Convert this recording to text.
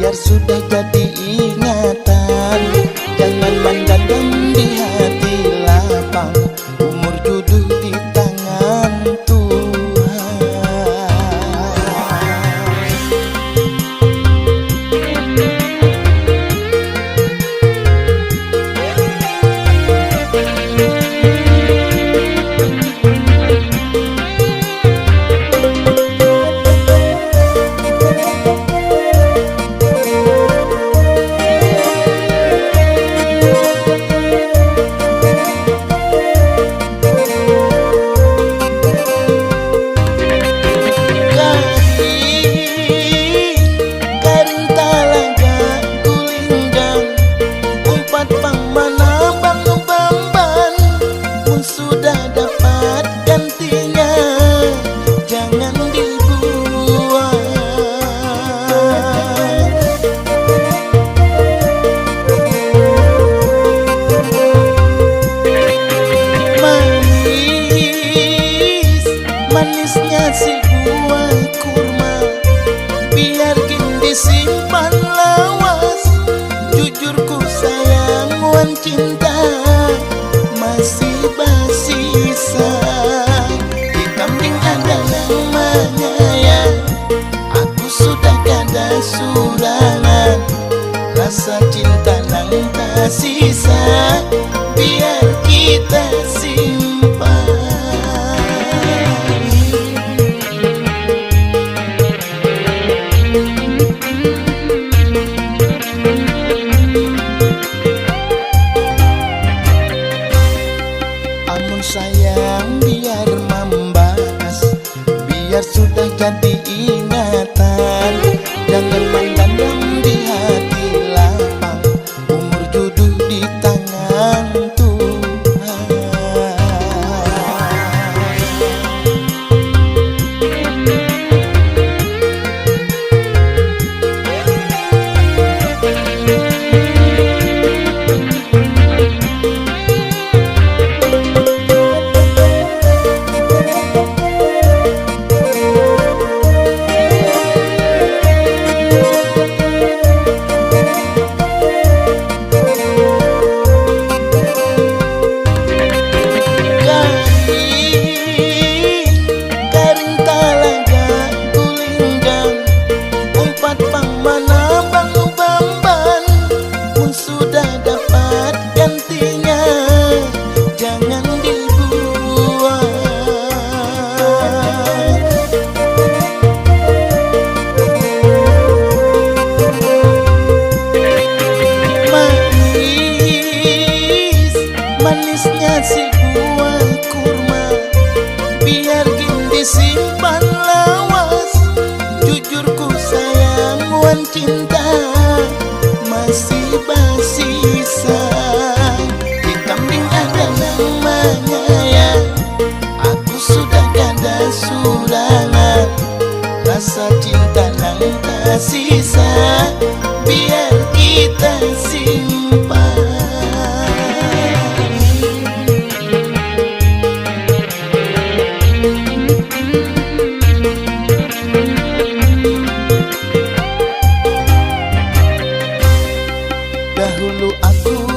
Sudah jadi ingatan, jangan mendendam di hati lapang. Umur duduk di tangan Tuhan. Manisnya si buah kurma biarkan disimpan lawas. Jujur ku sayang wan cinta masih bersisa. Di kambing ada namanya ya, aku sudah kada surangan. Rasa cinta nang tak sisa biar kita simpan. Sayang biar membalas, biar sudah jadi ingatan. Jangan mendendam di hati lapang. Umur duduk di tangan Tuhan. Manisnya si buah kurma biarkan disimpan lawas. Jujur ku sayang wan cinta masih bersisa. Di kambing ada namanya ya, aku sudah kada surangan. Rasa cinta nang tak sisa biar kita simpan. Dahulu aku